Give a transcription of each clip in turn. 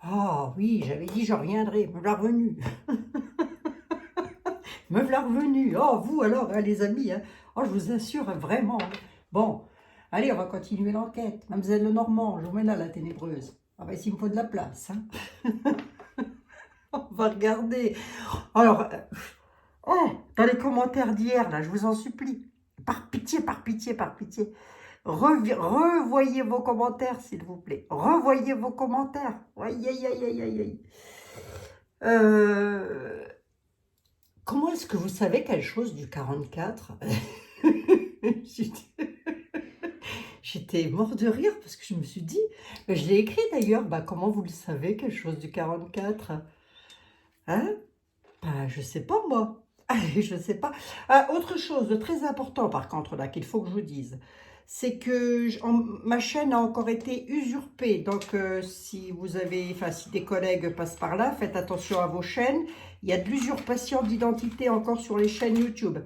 Ah oui, j'avais dit je reviendrai, me voilà revenu. Me voilà revenu. Oh, vous alors, hein, les amis, hein. Oh, je vous assure, hein, vraiment. Bon, allez, on va continuer l'enquête. Mademoiselle Lenormand, je vous mets là, la ténébreuse. Ah bah, s'il me faut de la place, hein. On va regarder. Alors, oh, dans les commentaires d'hier, là, je vous en supplie. Par pitié, par pitié, par pitié. Revoyez vos commentaires, s'il vous plaît. Revoyez vos commentaires. Aïe, aïe, aïe, aïe, aïe, aïe. Euh, Comment est-ce que vous savez quelque chose du 44? J'étais mort de rire parce que je me suis dit, je l'ai écrit d'ailleurs, bah, comment vous le savez quelque chose du 44? Hein? Bah, je sais pas moi. Je sais pas. Ah, autre chose de très important par contre là qu'il faut que je vous dise, c'est que ma chaîne a encore été usurpée. Donc si vous avez, enfin si des collègues passent par là, faites attention à vos chaînes. Il y a de l'usurpation d'identité encore sur les chaînes YouTube.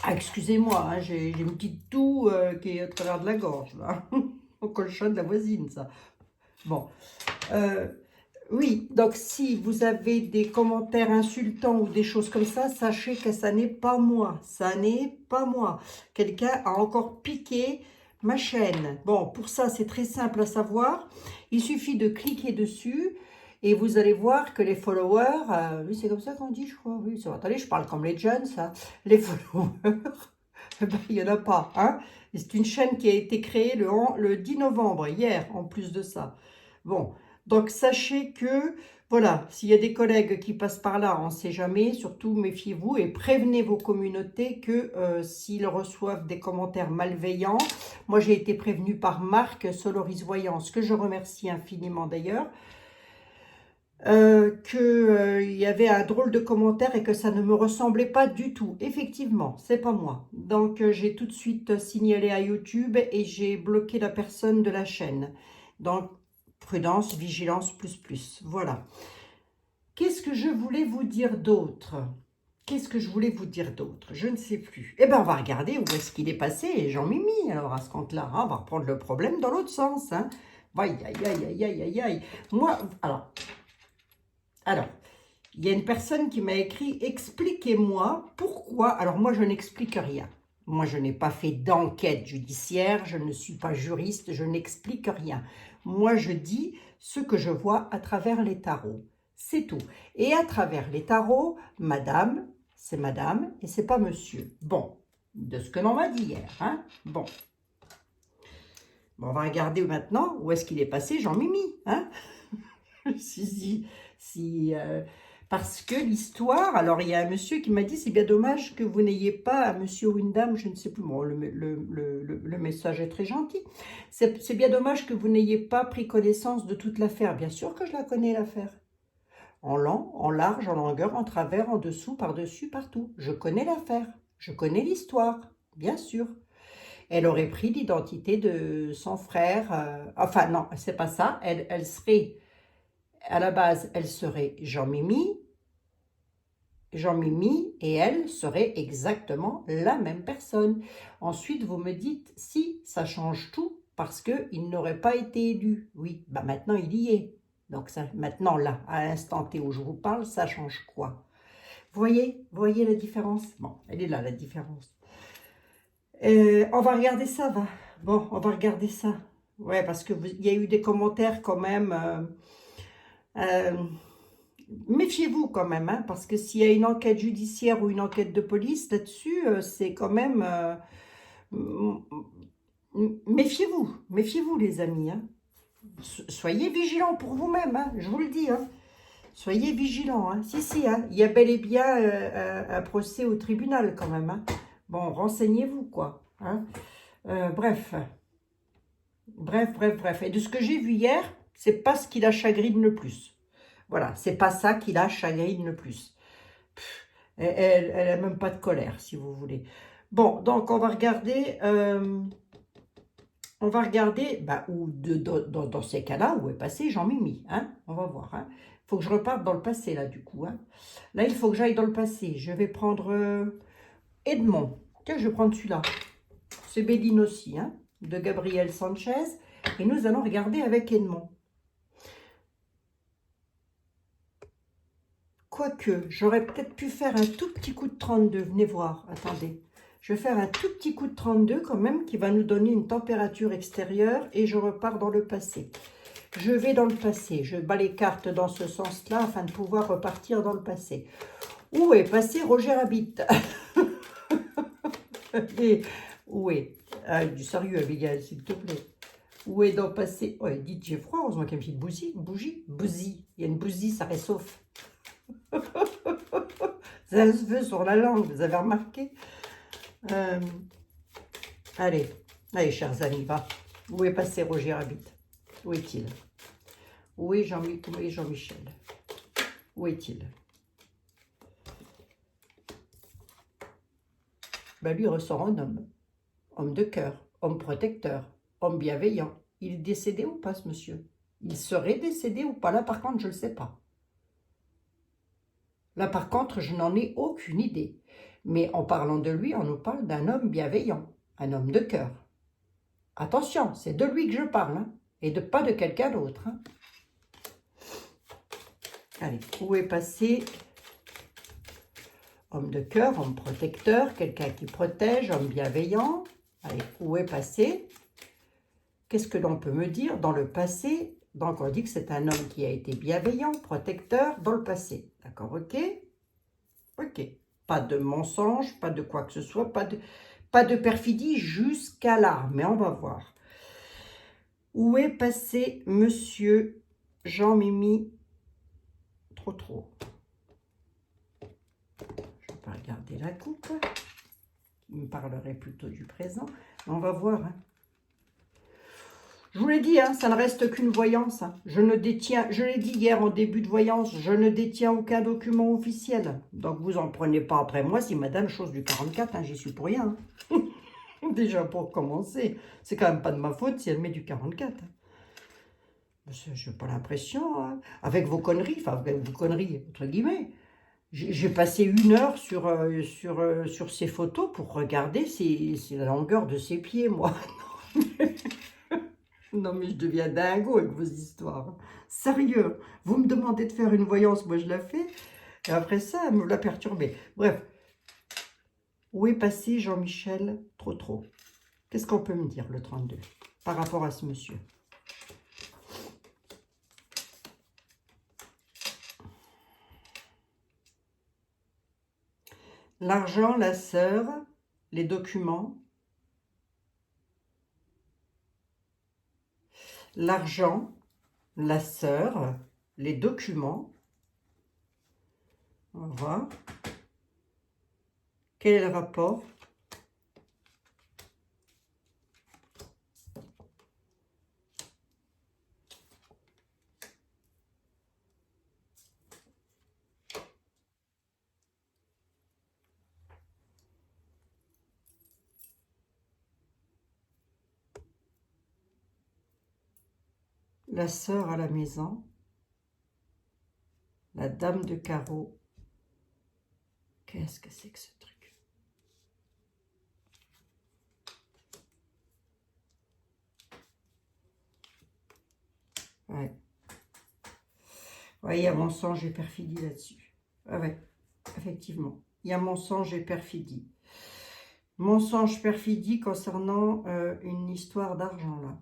Ah, excusez-moi, hein, j'ai une petite toux qui est au travers de la gorge là. Au colchon de la voisine ça. Bon. Euh, Oui, donc si vous avez des commentaires insultants ou des choses comme ça, sachez que ça n'est pas moi. Ça n'est pas moi. Quelqu'un a encore piqué ma chaîne. Bon, pour ça, c'est très simple à savoir. Il suffit de cliquer dessus et vous allez voir que les followers, oui, c'est comme ça qu'on dit, je crois. Oui, attendez, je parle comme les jeunes, ça. Les followers, eh ben, il n'y en a pas. Hein. C'est une chaîne qui a été créée le 10 novembre, hier, en plus de ça. Bon. Donc, sachez que, voilà, s'il y a des collègues qui passent par là, on ne sait jamais, surtout méfiez-vous et prévenez vos communautés que s'ils reçoivent des commentaires malveillants, moi j'ai été prévenue par Marc Soloris Voyance, que je remercie infiniment d'ailleurs, qu'il y avait un drôle de commentaire et que ça ne me ressemblait pas du tout. Effectivement, c'est pas moi. Donc, j'ai tout de suite signalé à YouTube et j'ai bloqué la personne de la chaîne. Donc, prudence, vigilance, plus, plus. Voilà. Qu'est-ce que je voulais vous dire d'autre? Qu'est-ce que je voulais vous dire d'autre? Je ne sais plus. Eh bien, on va regarder où est-ce qu'il est passé, Jean-Mimi. Alors, à ce compte-là, hein, on va reprendre le problème dans l'autre sens. Hein. Aïe, aïe, aïe, aïe, aïe, aïe, aïe. Moi, alors, il y a une personne qui m'a écrit « Expliquez-moi pourquoi… » Alors, moi, je n'explique rien. Moi, je n'ai pas fait d'enquête judiciaire, je ne suis pas juriste, je n'explique rien. Moi, je dis ce que je vois à travers les tarots. C'est tout. Et à travers les tarots, madame, c'est madame et c'est pas monsieur. Bon, de ce que l'on m'a dit hier. Hein? Bon. On va regarder maintenant où est-ce qu'il est passé Jean-Mimi. Hein? si, parce que l'histoire, alors il y a un monsieur qui m'a dit, c'est bien dommage que vous n'ayez pas, un monsieur ou une dame, je ne sais plus, bon, le message est très gentil, c'est bien dommage que vous n'ayez pas pris connaissance de toute l'affaire. Bien sûr que je la connais l'affaire, en long, en large, en longueur, en travers, en dessous, par-dessus, partout. Je connais l'affaire, je connais l'histoire, bien sûr. Elle aurait pris l'identité de son frère, enfin non, c'est pas ça, elle serait… À la base, elle serait Jean-Mimi. Jean-Mimi et elle seraient exactement la même personne. Ensuite, vous me dites, si, ça change tout parce qu'il n'aurait pas été élu. Oui, bah maintenant, il y est. Donc, ça, maintenant, là, à l'instant T où je vous parle, ça change quoi? Vous voyez la différence? Bon, elle est là, la différence. On va regarder ça, va. Bon, on va regarder ça. Ouais, parce que il y a eu des commentaires quand même… méfiez-vous quand même, hein, parce que s'il y a une enquête judiciaire ou une enquête de police là-dessus, c'est quand même… méfiez-vous, méfiez-vous les amis. Hein. Soyez vigilants pour vous-même, hein, je vous le dis. Hein. Soyez vigilants. Hein. Si, hein, il y a bel et bien un procès au tribunal quand même. Hein. Bon, renseignez-vous quoi. Hein. Bref. Et de ce que j'ai vu hier, c'est pas ce qui la chagrine le plus. Voilà, c'est pas ça qui la chagrine le plus. Elle a même pas de colère, si vous voulez. Bon, donc on va regarder, bah, dans ces cas-là, où est passé Jean-Mimi. Hein, on va voir. Hein. Il faut que je reparte dans le passé, là, du coup. Hein. Là, il faut que j'aille dans le passé. Je vais prendre Edmond. Tiens, je vais prendre celui-là. C'est Béline aussi, hein, de Gabriel Sanchez. Et nous allons regarder avec Edmond. Quoique, j'aurais peut-être pu faire un tout petit coup de 32. Venez voir, attendez. Je vais faire un tout petit coup de 32 quand même, qui va nous donner une température extérieure, et je repars dans le passé. Je vais dans le passé. Je bats les cartes dans ce sens-là, afin de pouvoir repartir dans le passé. Où est passé Roger Rabbit? Et où est du sérieux, Abigail, s'il te plaît. Où est dans le passé? Oh, dites, j'ai froid, heureusement qu'il y a une petite bougie. Il y a une bougie, ça réchauffe. Ça se veut sur la langue, vous avez remarqué? Allez, chers amis, va. Où est passé Roger Rabbit? Où est-il? Où est Jean-Michel? Où est-il? Ben, lui ressort un homme. Homme de cœur, homme protecteur, homme bienveillant. Il est décédé ou pas, ce monsieur? Il serait décédé ou pas? Là, par contre, je ne le sais pas. Là, par contre, je n'en ai aucune idée. Mais en parlant de lui, on nous parle d'un homme bienveillant, un homme de cœur. Attention, c'est de lui que je parle, hein, et pas de quelqu'un d'autre. Hein. Allez, où est passé homme de cœur, homme protecteur, quelqu'un qui protège, homme bienveillant? Allez, où est passé? Qu'est-ce que l'on peut me dire dans le passé? Donc, on dit que c'est un homme qui a été bienveillant, protecteur dans le passé. D'accord, ok? Ok. Pas de mensonge, pas de quoi que ce soit, pas de perfidie jusqu'à là. Mais on va voir. Où est passé monsieur Jean-Mimi Trop? Je vais pas regarder la coupe. Il me parlerait plutôt du présent. Mais on va voir, hein. Je vous l'ai dit, hein, ça ne reste qu'une voyance. Hein. Je l'ai dit hier en début de voyance, je ne détiens aucun document officiel. Donc vous en prenez pas après moi si madame chose du 44, hein, j'y suis pour rien. Hein. Déjà pour commencer, c'est quand même pas de ma faute si elle met du 44. Hein. Je n'ai pas l'impression, hein. Avec vos conneries, enfin avec vos conneries entre guillemets. J'ai passé 1 heure sur ces photos pour regarder la longueur de ses pieds, moi. Non, mais je deviens dingo avec vos histoires. Sérieux, vous me demandez de faire une voyance, moi je la fais. Et après ça, elle me l'a perturbée. Bref, où est passé Jean-Michel Trop? Qu'est-ce qu'on peut me dire, le 32, par rapport à ce monsieur? L'argent, la sœur, les documents. L'argent, la sœur, les documents. On va voir. Quel est le rapport? La sœur à la maison. La dame de carreau. Qu'est-ce que c'est que ce truc? Ouais. Ouais, il y a mensonge et perfidie là-dessus. Ah ouais, effectivement. Il y a mensonge et perfidie. Mensonge, perfidie concernant une histoire d'argent, là.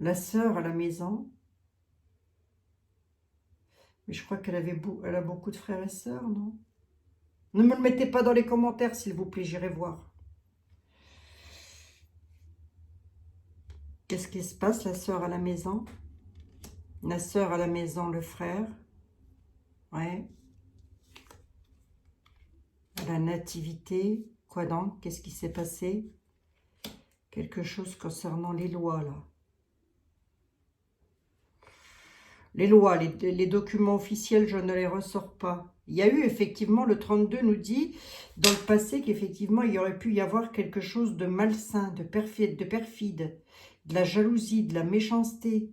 La sœur à la maison. Mais je crois qu'elle elle a beaucoup de frères et sœurs, non? Ne me le mettez pas dans les commentaires, s'il vous plaît, j'irai voir. Qu'est-ce qui se passe, la sœur à la maison? La sœur à la maison, le frère. Ouais. La nativité. Quoi donc? Qu'est-ce qui s'est passé? Quelque chose concernant les lois, là. Les lois, les documents officiels, je ne les ressors pas. Il y a eu effectivement, le 32 nous dit, dans le passé, qu'effectivement, il y aurait pu y avoir quelque chose de malsain, de perfide, de la jalousie, de la méchanceté.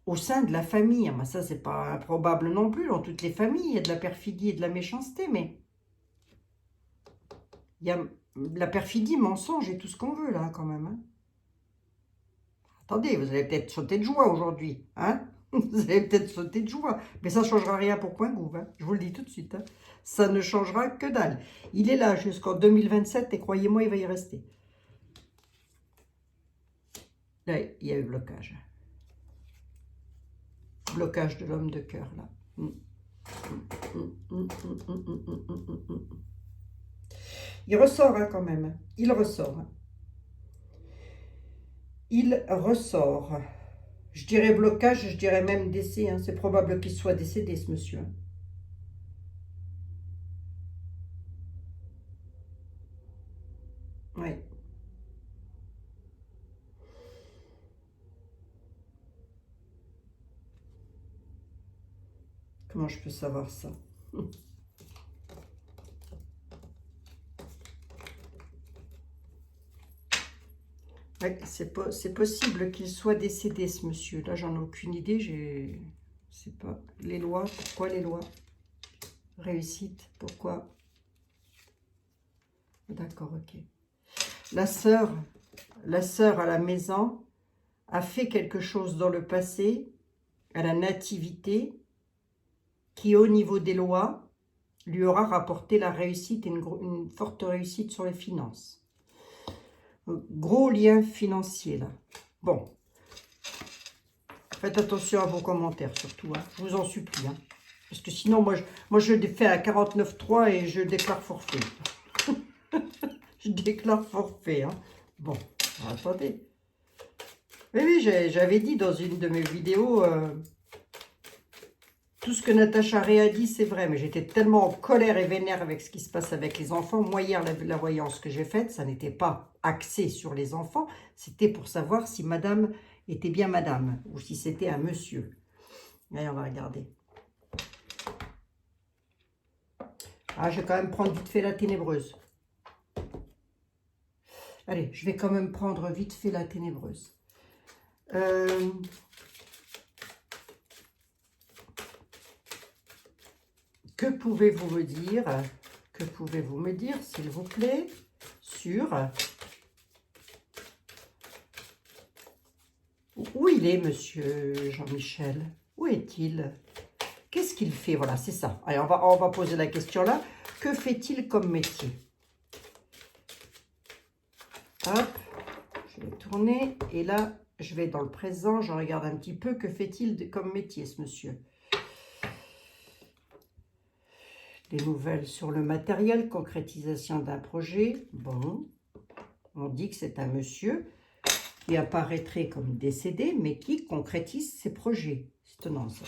au sein de la famille. Ben, ça, c'est pas improbable non plus. Dans toutes les familles, il y a de la perfidie et de la méchanceté, mais il y a de la perfidie, mensonge et tout ce qu'on veut, là, quand même. Hein. Attendez, vous allez peut-être sauter de joie aujourd'hui, hein? Vous allez peut-être sauter de joie, mais ça ne changera rien pour Point Gouv, hein? Je vous le dis tout de suite. Hein? Ça ne changera que dalle. Il est là jusqu'en 2027 et croyez-moi, il va y rester. Là, il y a eu blocage. Blocage de l'homme de cœur, là. Il ressort, hein, quand même. Hein. Il ressort. Hein. Il ressort. Je dirais blocage, je dirais même décès. Hein. C'est probable qu'il soit décédé, ce monsieur. Hein. Oui. Comment je peux savoir ça? Ouais, c'est possible qu'il soit décédé, ce monsieur. Là, j'en ai aucune idée. Je sais pas. Les lois, pourquoi les lois? Réussite, pourquoi? D'accord, ok. La sœur à la maison a fait quelque chose dans le passé, à la nativité, qui au niveau des lois, lui aura rapporté la réussite et une forte réussite sur les finances. Gros lien financier là. Bon. Faites attention à vos commentaires surtout. Hein. Je vous en supplie. Hein. Parce que sinon, moi je fais à 49.3 et je déclare forfait. Je déclare forfait. Hein. Bon, attendez. Oui, j'avais dit dans une de mes vidéos, tout ce que Natacha Ray a dit, c'est vrai. Mais j'étais tellement en colère et vénère avec ce qui se passe avec les enfants. Moi, hier, la voyance que j'ai faite, ça n'était pas axé sur les enfants. C'était pour savoir si madame était bien madame ou si c'était un monsieur. Allez, on va regarder. Ah, je vais quand même prendre vite fait la ténébreuse. Allez, je vais quand même prendre vite fait la ténébreuse. Que pouvez-vous me dire? Que pouvez-vous me dire, s'il vous plaît, sur... Où il est, monsieur Jean-Michel? Où est-il? Qu'est-ce qu'il fait? Voilà, c'est ça. Allez, on va poser la question là. Que fait-il comme métier? Hop, je vais tourner. Et là, je vais dans le présent. Je regarde un petit peu. Que fait-il comme métier, ce monsieur? Des nouvelles sur le matériel, concrétisation d'un projet. Bon, on dit que c'est un monsieur qui apparaîtrait comme décédé, mais qui concrétise ses projets. C'est étonnant, ça.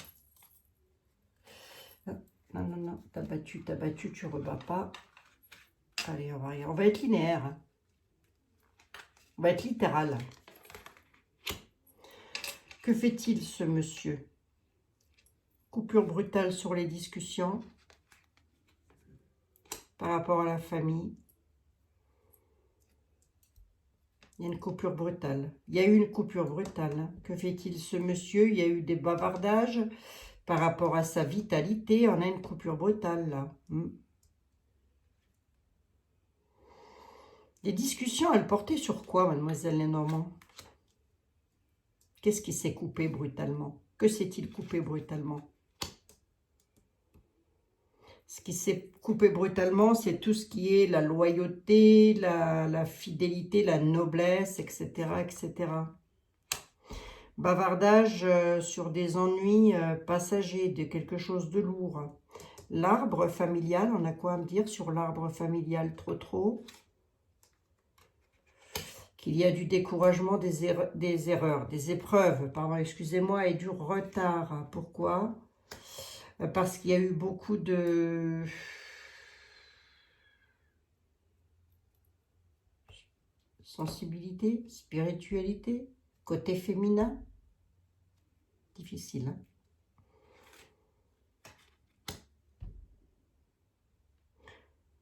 Non, non, non, t'as battu, tu rebats pas. Allez, on va être linéaire. Hein. On va être littéral. Que fait-il, ce monsieur? Coupure brutale sur les discussions par rapport à la famille. Il y a une coupure brutale. Il y a eu une coupure brutale. Hein. Que fait-il, ce monsieur? Il y a eu des bavardages par rapport à sa vitalité. On a une coupure brutale, là. Les discussions, elles portaient sur quoi, mademoiselle Lenormand? Qu'est-ce qui s'est coupé brutalement? Que s'est-il coupé brutalement? Ce qui s'est coupé brutalement, c'est tout ce qui est la loyauté, la fidélité, la noblesse, etc. etc. Bavardage sur des ennuis passagers, de quelque chose de lourd. L'arbre familial, on a quoi à me dire sur l'arbre familial? Trop. Qu'il y a du découragement, des épreuves, pardon, excusez-moi, et du retard. Pourquoi? Parce qu'il y a eu beaucoup de... sensibilité, spiritualité, côté féminin. Difficile, hein?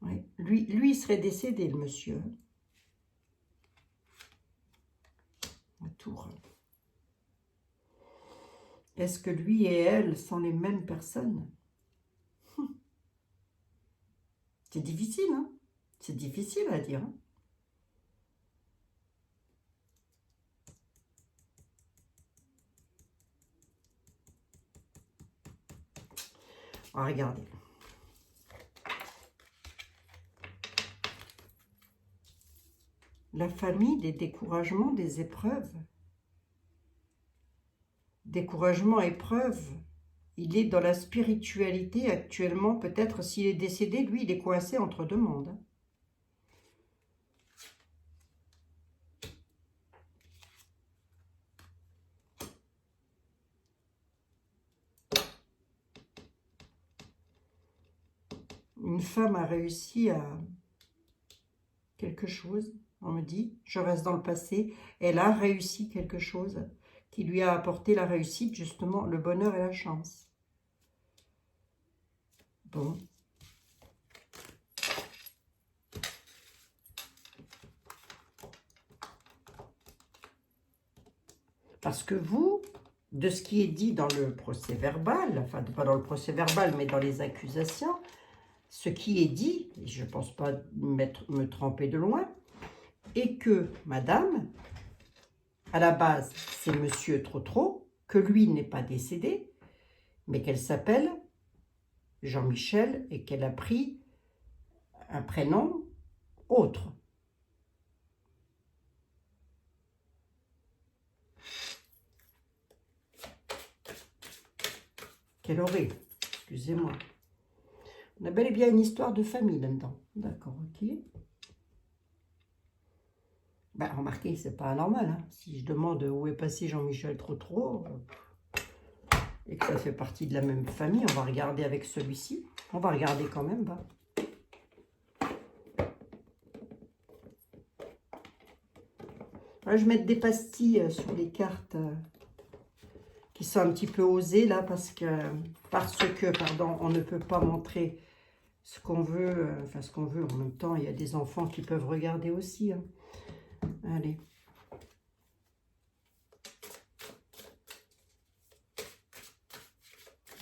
Oui. Lui, il serait décédé, le monsieur. La tour. Est-ce que lui et elle sont les mêmes personnes? C'est difficile, hein? C'est difficile à dire, hein? On va regarder. La famille, des découragements, des épreuves. Découragement, épreuve. Il est dans la spiritualité actuellement. Peut-être s'il est décédé, lui, il est coincé entre deux mondes, hein. Une femme a réussi à quelque chose, on me dit, je reste dans le passé, elle a réussi quelque chose qui lui a apporté la réussite, justement, le bonheur et la chance. Bon. Parce que vous, de ce qui est dit dans le procès verbal, enfin pas dans le procès verbal, mais dans les accusations, ce qui est dit, et je ne pense pas me tromper de loin, est que madame, à la base, c'est monsieur Trotro, que lui n'est pas décédé, mais qu'elle s'appelle Jean-Michel et qu'elle a pris un prénom autre. Qu'elle aurait, excusez-moi. On a bel et bien une histoire de famille là-dedans. D'accord, ok. Ben, remarquez, c'est pas anormal, hein. Si je demande où est passé Jean-Michel Trotro, et que ça fait partie de la même famille, on va regarder avec celui-ci. On va regarder quand même, bah. Je vais mettre des pastilles sur les cartes qui sont un petit peu osées là, parce que, pardon, on ne peut pas montrer ce qu'on veut, enfin ce qu'on veut. En même temps, il y a des enfants qui peuvent regarder aussi, hein. Allez.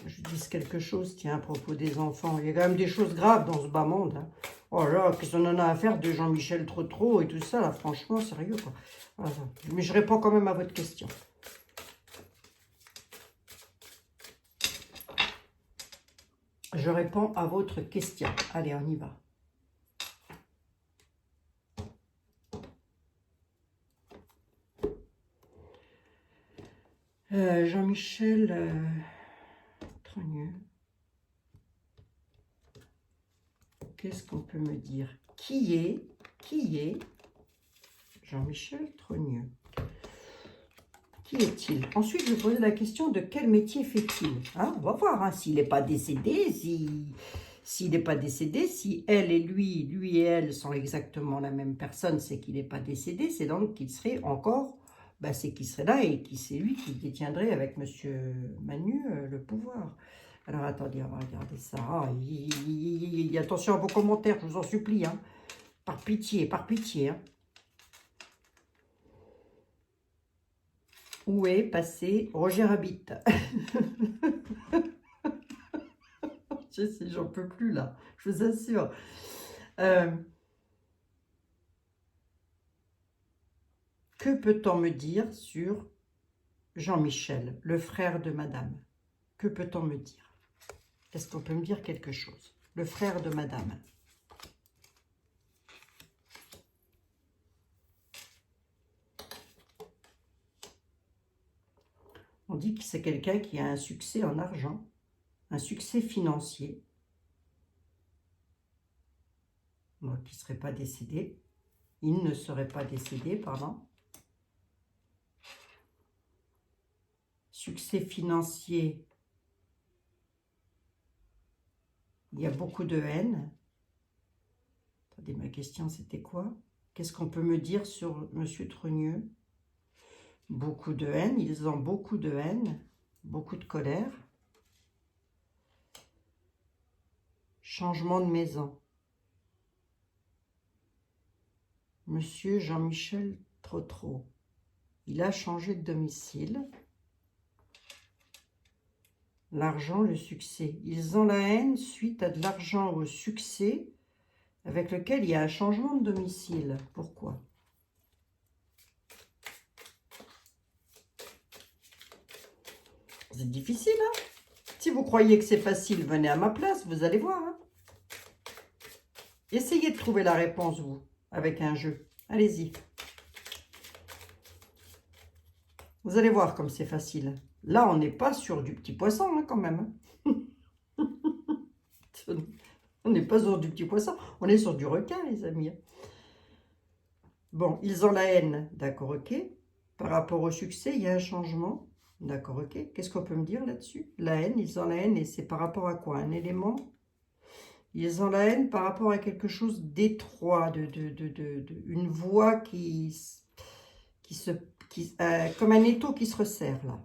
Je dis quelque chose, tiens, à propos des enfants. Il y a quand même des choses graves dans ce bas monde, hein. Oh là, qu'est-ce qu'on en a à faire de Jean-Michel Trotro et tout ça, là, franchement, sérieux, quoi. Voilà. Mais je réponds quand même à votre question. Je réponds à votre question. Allez, on y va. Jean-Michel Trogneux. Qu'est-ce qu'on peut me dire? Qui est Jean-Michel Trogneux? Qui est-il? Ensuite, je vais poser la question de quel métier fait-il, hein? On va voir, hein, s'il n'est pas décédé, s'il n'est pas décédé, si elle et lui et elle sont exactement la même personne, c'est qu'il n'est pas décédé, c'est donc qu'il serait encore, ben, c'est qu'il serait là et c'est lui qui détiendrait avec Monsieur Manu le pouvoir. Alors attendez, on va regarder ça. Ah, attention à vos commentaires, je vous en supplie, hein. Par pitié, hein. Où est passé Roger Rabbit? Je sais, j'en peux plus là, je vous assure. Que peut-on me dire sur Jean-Michel, le frère de madame? Que peut-on me dire? Est-ce qu'on peut me dire quelque chose? Le frère de madame. On dit que c'est quelqu'un qui a un succès en argent, un succès financier, donc qui ne serait pas décédé. Il ne serait pas décédé, pardon. Succès financier, il y a beaucoup de haine. Attendez, ma question c'était quoi? Qu'est-ce qu'on peut me dire sur Monsieur Trogneux? Beaucoup de haine, ils ont beaucoup de haine, beaucoup de colère. Changement de maison. Monsieur Jean-Michel Trotro, il a changé de domicile. L'argent, le succès. Ils ont la haine suite à de l'argent au succès avec lequel il y a un changement de domicile. Pourquoi? C'est difficile, hein? Si vous croyez que c'est facile, venez à ma place, vous allez voir. Hein? Essayez de trouver la réponse, vous, avec un jeu. Allez-y. Vous allez voir comme c'est facile. Là, on n'est pas sur du petit poisson, hein, quand même. On n'est pas sur du petit poisson, on est sur du requin, les amis. Bon, ils ont la haine, d'accord, ok. Par rapport au succès, il y a un changement, d'accord, ok. Qu'est-ce qu'on peut me dire là-dessus? La haine, ils ont la haine, et c'est par rapport à quoi? Un élément? Ils ont la haine par rapport à quelque chose d'étroit, une voie comme un étau qui se resserre, là.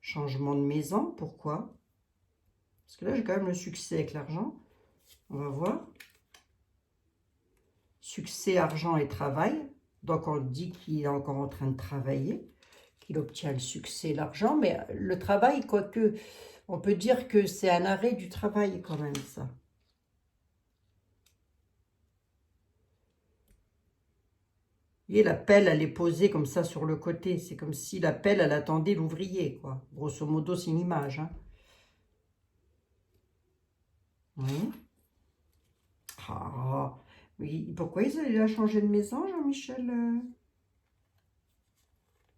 Changement de maison, pourquoi? Parce que là, j'ai quand même le succès avec l'argent. On va voir. Succès, argent et travail. Donc, on dit qu'il est encore en train de travailler, qu'il obtient le succès, l'argent. Mais le travail, quoique, on peut dire que c'est un arrêt du travail quand même, ça. Vous voyez, la pelle, elle est posée comme ça sur le côté. C'est comme si la pelle, elle attendait l'ouvrier, quoi. Grosso modo, c'est une image. Hein. Oui. Ah, oui. Pourquoi il a changé de maison, Jean-Michel?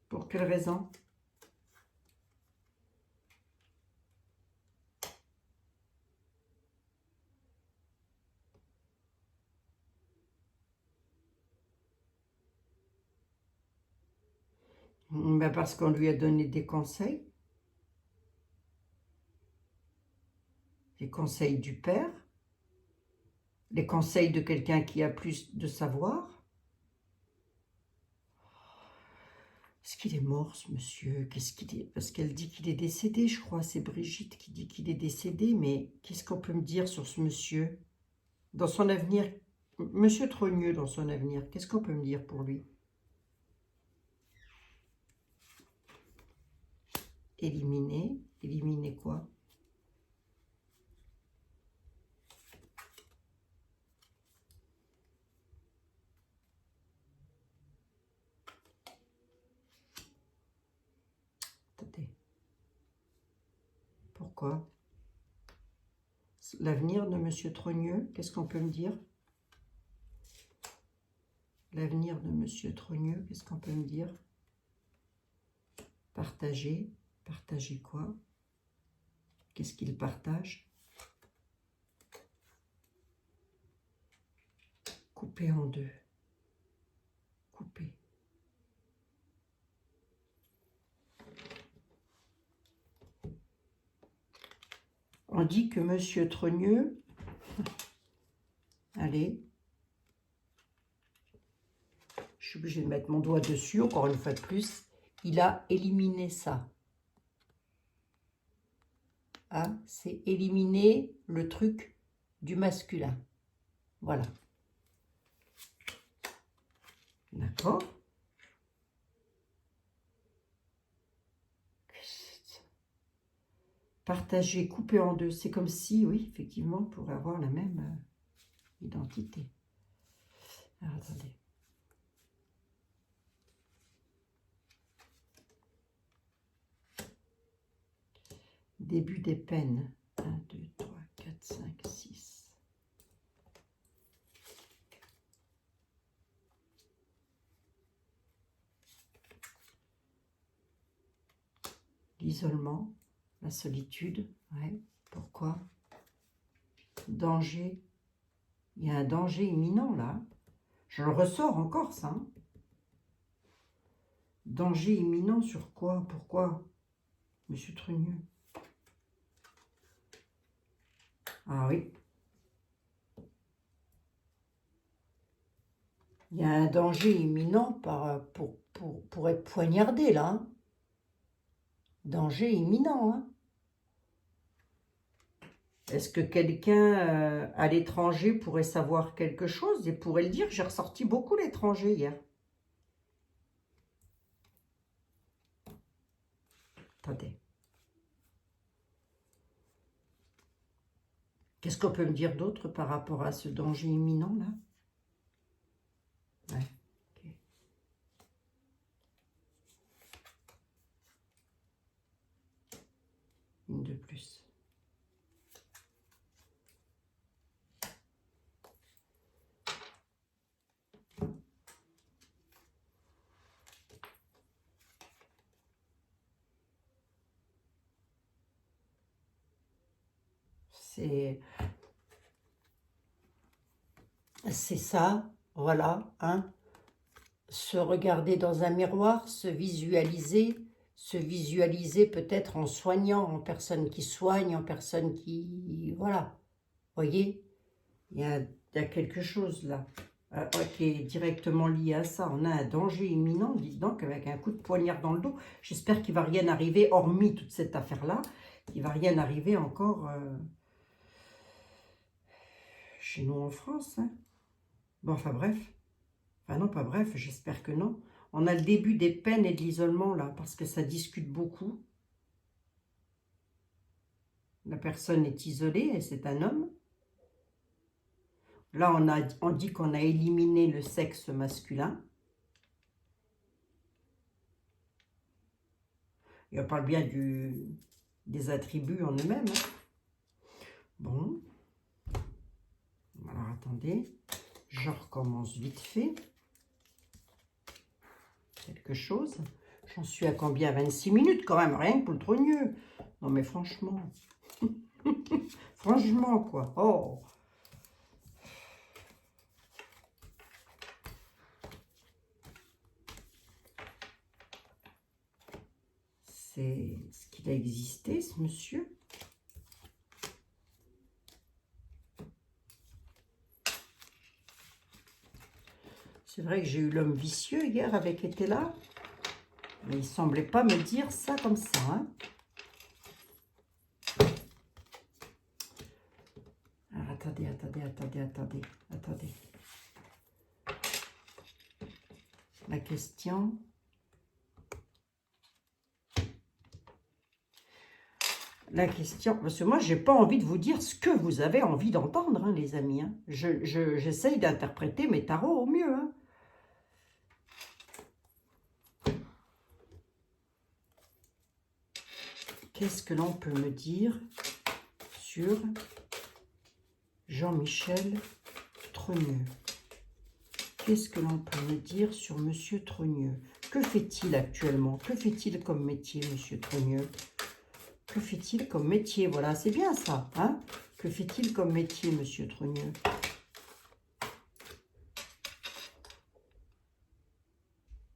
Pour quelle raison? Ben parce qu'on lui a donné des conseils du père, les conseils de quelqu'un qui a plus de savoir. Est-ce qu'il est mort, ce monsieur? Qu'est-ce qu'il est? Parce qu'elle dit qu'il est décédé, je crois. C'est Brigitte qui dit qu'il est décédé. Mais qu'est-ce qu'on peut me dire sur ce monsieur? Dans son avenir, monsieur Trogneux, dans son avenir, qu'est-ce qu'on peut me dire pour lui? Éliminer. Éliminer quoi? Attendez. Pourquoi? L'avenir de monsieur Trogneux, qu'est-ce qu'on peut me dire? L'avenir de monsieur Trogneux, qu'est-ce qu'on peut me dire? Partager. Partager quoi? Qu'est-ce qu'il partage? Couper en deux. Couper. On dit que monsieur Trogneux, allez, je suis obligée de mettre mon doigt dessus, encore une fois de plus, il a éliminé ça. Ah, c'est éliminer le truc du masculin. Voilà. D'accord. Partager, couper en deux, c'est comme si, oui, effectivement, on pourrait avoir la même identité. Alors, attendez. Début des peines. 1, 2, 3, 4, 5, 6. L'isolement, la solitude. Ouais. Pourquoi? Danger. Il y a un danger imminent là. Je le ressors encore, ça. Hein. Danger imminent sur quoi? Pourquoi? Monsieur Trugneux. Ah oui. Il y a un danger imminent pour être poignardé, là. Hein. Danger imminent. Hein. Est-ce que quelqu'un à l'étranger pourrait savoir quelque chose et pourrait le dire? J'ai ressorti beaucoup l'étranger hier. Attendez. Qu'est-ce qu'on peut me dire d'autre par rapport à ce danger imminent, là? Ouais, ok. Une de plus. C'est ça, voilà, hein. Se regarder dans un miroir, se visualiser peut-être en soignant, en personne qui soigne, en personne qui... Voilà, voyez, il y a quelque chose là qui est directement lié à ça. On a un danger imminent, dites donc, avec un coup de poignard dans le dos. J'espère qu'il ne va rien arriver, hormis toute cette affaire-là, il ne va rien arriver encore chez nous en France. Hein. Bon, enfin bref. Enfin non, pas bref, j'espère que non. On a le début des peines et de l'isolement là, parce que ça discute beaucoup. La personne est isolée et c'est un homme. Là, on dit qu'on a éliminé le sexe masculin. Et on parle bien des attributs en eux-mêmes. Hein. Bon. Alors, attendez. Je recommence vite fait. Quelque chose. J'en suis à combien? 26 minutes quand même, rien que pour le trogneux. Non mais franchement. Franchement, quoi. Oh. C'est ce qu'il a existé, ce monsieur. C'est vrai que j'ai eu l'homme vicieux hier avec était là. Mais il semblait pas me dire ça comme ça. Hein. Alors, attendez. La question... parce que moi, j'ai pas envie de vous dire ce que vous avez envie d'entendre, hein, les amis. Hein. J'essaye d'interpréter mes tarots au mieux. Hein. Qu'est-ce que l'on peut me dire sur Jean-Michel Trogneux? Qu'est-ce que l'on peut me dire sur Monsieur Trogneux? Que fait-il actuellement? Que fait-il comme métier, Monsieur Trogneux? Que fait-il comme métier? Voilà, c'est bien ça. Hein? Que fait-il comme métier, Monsieur Trogneux?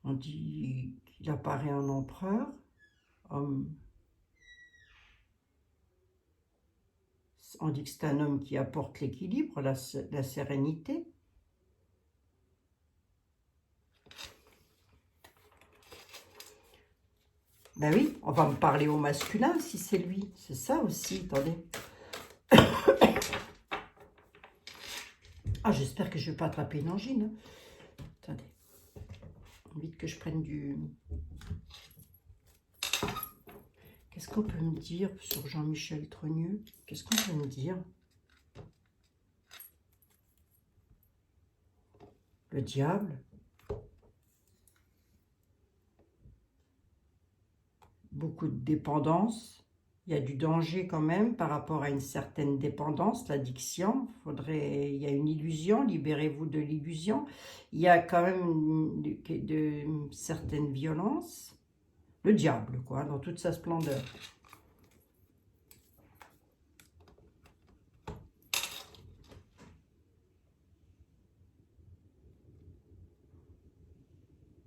On dit qu'il apparaît en empereur. Homme. On dit que c'est un homme qui apporte l'équilibre, la sérénité. Ben oui, on va me parler au masculin si c'est lui. C'est ça aussi, attendez. Ah, j'espère que je ne vais pas attraper une angine. Hein. Attendez. Vite que je prenne du... Qu'est-ce qu'on peut me dire sur Jean-Michel Trogneux? Qu'est-ce qu'on peut me dire? Le diable. Beaucoup de dépendance. Il y a du danger quand même par rapport à une certaine dépendance, l'addiction. Il y a une illusion, libérez-vous de l'illusion. Il y a quand même de certaines violences. Le diable, quoi, dans toute sa splendeur.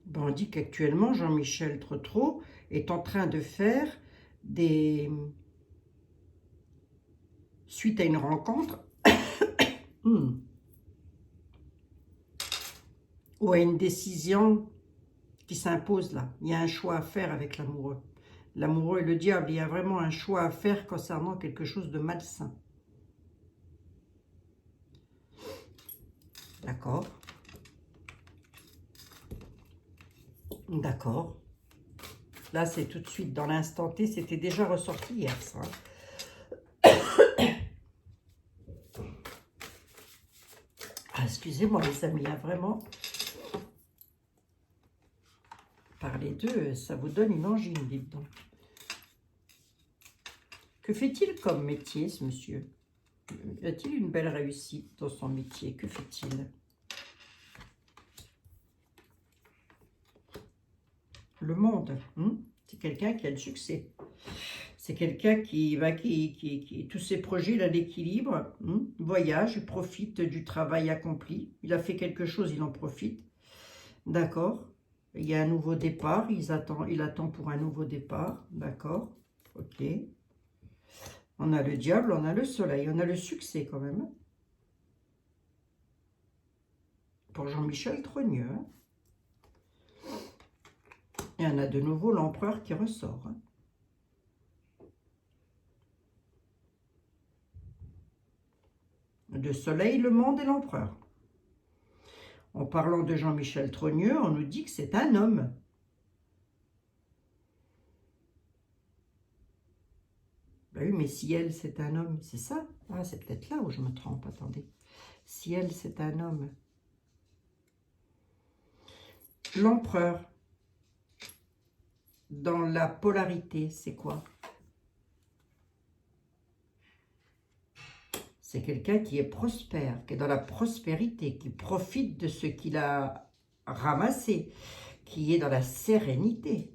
Ben, on dit qu'actuellement, Jean-Michel Treutreau est en train de faire des... Suite à une rencontre, ou à une décision qui s'impose là. Il y a un choix à faire avec l'amoureux. L'amoureux et le diable, il y a vraiment un choix à faire concernant quelque chose de malsain. D'accord. D'accord. Là, c'est tout de suite, dans l'instant T, c'était déjà ressorti hier, ça. Ah, excusez-moi, les amis, hein, vraiment. Parler d'eux, ça vous donne une angine, dites donc. Que fait-il comme métier, ce monsieur? A-t-il une belle réussite dans son métier? Que fait-il? Le monde, hein? C'est quelqu'un qui a le succès. C'est quelqu'un qui tous ses projets, il a l'équilibre, hein? Voyage, il profite du travail accompli. Il a fait quelque chose, il en profite. D'accord. Il y a un nouveau départ, il attend pour un nouveau départ. D'accord. Ok. On a le diable, on a le soleil, on a le succès quand même. Pour Jean-Michel Trogneux. Hein. Et on a de nouveau l'empereur qui ressort. Hein. Le soleil, le monde et l'empereur. En parlant de Jean-Michel Trogneux, on nous dit que c'est un homme. Ben oui, mais si elle, c'est un homme, c'est ça? Ah, c'est peut-être là où je me trompe, attendez. Si elle, c'est un homme. L'empereur, dans la polarité, c'est quoi? C'est quelqu'un qui est prospère, qui est dans la prospérité, qui profite de ce qu'il a ramassé, qui est dans la sérénité.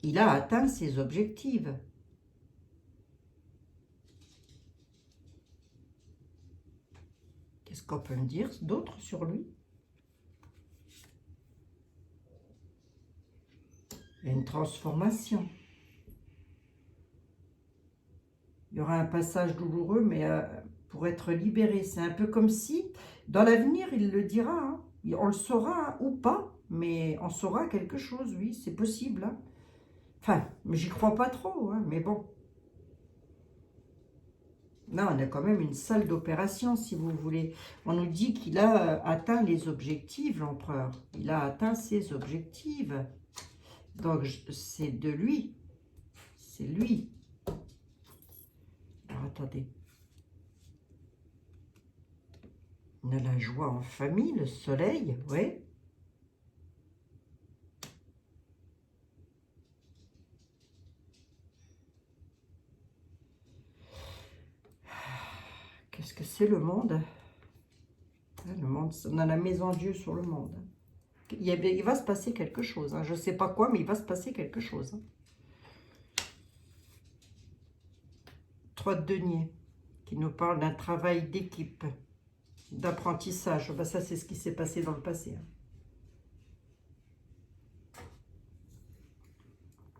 Il a atteint ses objectifs. Qu'est-ce qu'on peut me dire d'autre sur lui? Il y a une transformation. Il y aura un passage douloureux, mais pour être libéré. C'est un peu comme si, dans l'avenir, il le dira. Hein. On le saura hein, ou pas, mais on saura quelque chose, oui, c'est possible. Hein. Enfin, mais j'y crois pas trop, hein, mais bon. Là, on a quand même une salle d'opération, si vous voulez. On nous dit qu'il a atteint les objectifs, l'empereur. Il a atteint ses objectifs. Donc, c'est de lui. C'est lui. Alors, attendez. On a la joie en famille, le soleil, oui. Qu'est-ce que c'est le monde? Le monde, on a la maison Dieu sur le monde. Il va se passer quelque chose. Hein. Je ne sais pas quoi, mais il va se passer quelque chose. Hein. 3 de denier, qui nous parle d'un travail d'équipe, d'apprentissage. Ben, ça, c'est ce qui s'est passé dans le passé.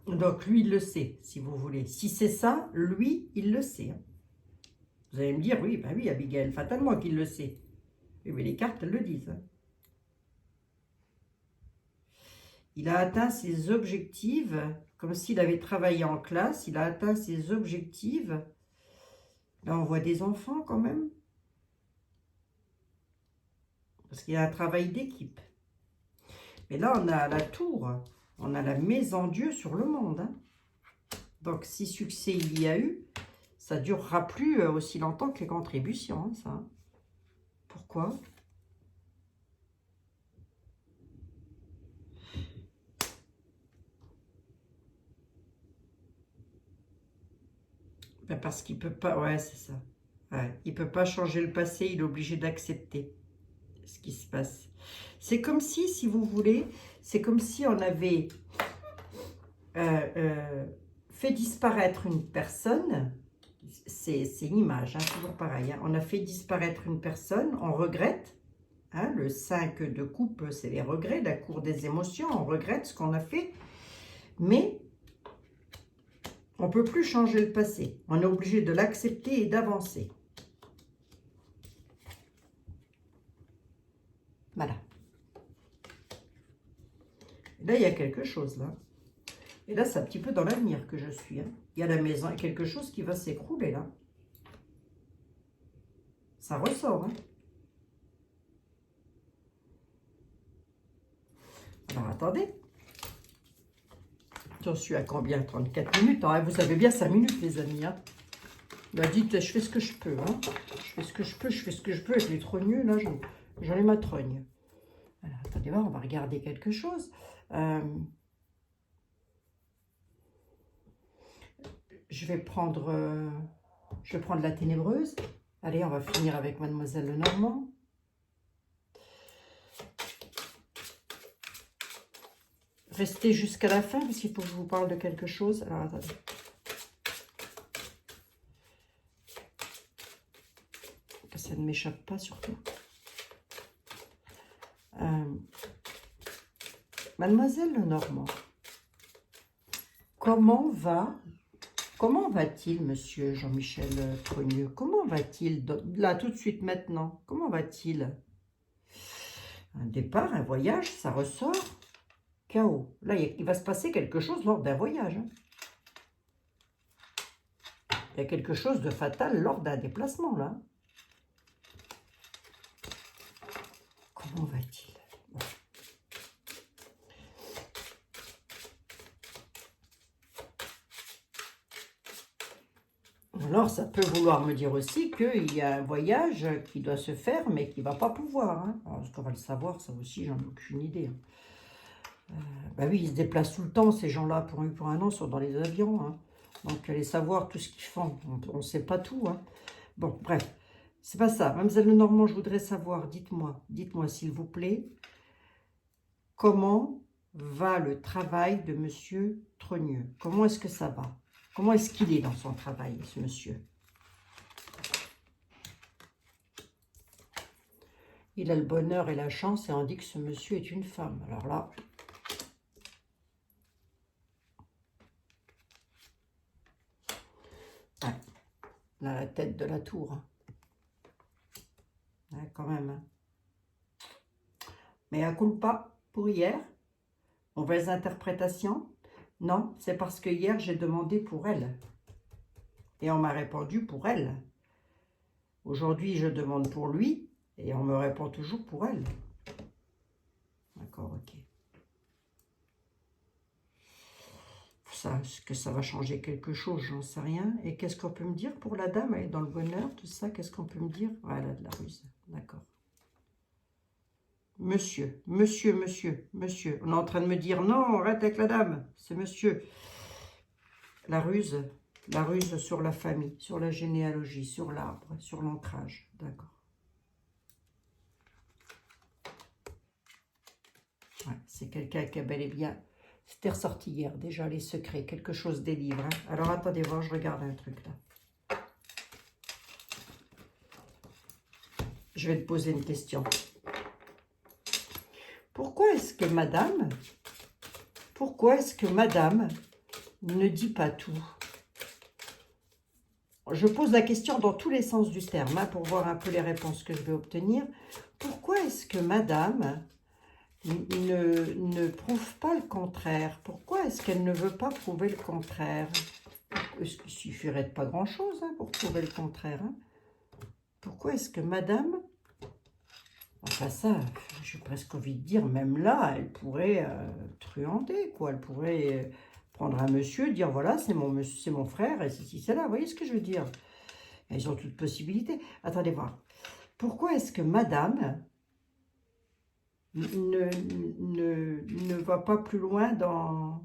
Hein. Donc, lui, il le sait, si vous voulez. Si c'est ça, lui, il le sait. Hein. Vous allez me dire, oui, ben oui, Abigail, fatalement qu'il le sait. Oui, mais les cartes, elles le disent. Hein. Il a atteint ses objectifs, comme s'il avait travaillé en classe. Il a atteint ses objectifs. Là, on voit des enfants quand même. Parce qu'il y a un travail d'équipe. Mais là, on a la tour. On a la maison Dieu sur le monde. Hein. Donc, si succès il y a eu, ça ne durera plus aussi longtemps que les contributions. Hein, ça. Pourquoi? Ben parce qu'il ne peut pas... Ouais, c'est ça. Ouais, il ne peut pas changer le passé. Il est obligé d'accepter ce qui se passe. C'est comme si vous voulez, c'est comme si on avait fait disparaître une personne. C'est une image, hein, toujours pareil. Hein. On a fait disparaître une personne, on regrette. Hein, le 5 de coupe, c'est les regrets, la cour des émotions. On regrette ce qu'on a fait. Mais on ne peut plus changer le passé. On est obligé de l'accepter et d'avancer. Voilà. Et là, il y a quelque chose, là. Et là, c'est un petit peu dans l'avenir que je suis. Hein. Il y a la maison et quelque chose qui va s'écrouler, là. Ça ressort, hein. Alors, attendez. J'en suis à combien? 34 minutes. Ah, vous avez bien 5 minutes, les amis. Hein. Bah, dites, je fais ce que je peux. Hein. Je fais ce que je peux, je fais ce que je peux avec les trogneux. Là, j'en ai ma trogne. Alors, attendez voir, on va regarder quelque chose. Je vais prendre la ténébreuse. Allez, on va finir avec Mademoiselle Lenormand. Restez jusqu'à la fin, parce qu'il faut que je vous parle de quelque chose. Alors, attendez. Que ça ne m'échappe pas, surtout. Mademoiselle Lenormand, comment va-t-il, monsieur Jean-Michel Trogneux? Comment va-t-il, là, tout de suite, maintenant? Comment va-t-il? Un départ, un voyage, ça ressort. Chaos. Là, il va se passer quelque chose lors d'un voyage. Hein. Il y a quelque chose de fatal lors d'un déplacement, là. Comment va-t-il? Alors, ça peut vouloir me dire aussi qu'il y a un voyage qui doit se faire, mais qui ne va pas pouvoir. Hein. Alors, est-ce qu'on va le savoir? Ça aussi, j'en ai aucune idée. Bah oui, ils se déplacent tout le temps, ces gens-là, pour un an, sont dans les avions. Hein. Donc, allez savoir tout ce qu'ils font. On ne sait pas tout. Hein. Bon, bref, c'est pas ça. Mademoiselle Lenormand, je voudrais savoir, dites-moi s'il vous plaît, comment va le travail de monsieur Trogneux? Comment est-ce que ça va? Comment est-ce qu'il est dans son travail, ce monsieur? Il a le bonheur et la chance et on dit que ce monsieur est une femme. Alors là... Ouais. Là, la tête de la tour. Hein. Ouais, quand même. Hein. Mais à culpa pour hier. Mauvaise interprétation. Non, c'est parce que hier, j'ai demandé pour elle. Et on m'a répondu pour elle. Aujourd'hui, je demande pour lui. Et on me répond toujours pour elle. D'accord, ok. Ça, est-ce que ça va changer quelque chose? J'en sais rien. Et qu'est-ce qu'on peut me dire pour la dame? Elle est dans le bonheur, tout ça. Qu'est-ce qu'on peut me dire? Voilà, de la ruse. D'accord. Monsieur. On est en train de me dire, non, arrête avec la dame. C'est monsieur. La ruse sur la famille, sur la généalogie, sur l'arbre, sur l'ancrage. D'accord. Ouais, c'est quelqu'un qui a bel et bien... C'était ressorti hier, déjà, les secrets, quelque chose des livres. Hein. Alors, attendez voir, je regarde un truc, là. Je vais te poser une question. Pourquoi est-ce que madame ne dit pas tout? Je pose la question dans tous les sens du terme, hein, pour voir un peu les réponses que je vais obtenir. Pourquoi est-ce que madame... ne prouve pas le contraire? Pourquoi est-ce qu'elle ne veut pas prouver le contraire? Il suffirait de pas grand-chose hein, pour prouver le contraire. Hein. Pourquoi est-ce que madame... Enfin ça, j'ai presque envie de dire, même là, elle pourrait truander, quoi. Elle pourrait prendre un monsieur, dire, voilà, c'est mon frère, et si c'est là. Vous voyez ce que je veux dire? Ils ont toute possibilité. Attendez voir. Pourquoi est-ce que madame... ne va pas plus loin dans...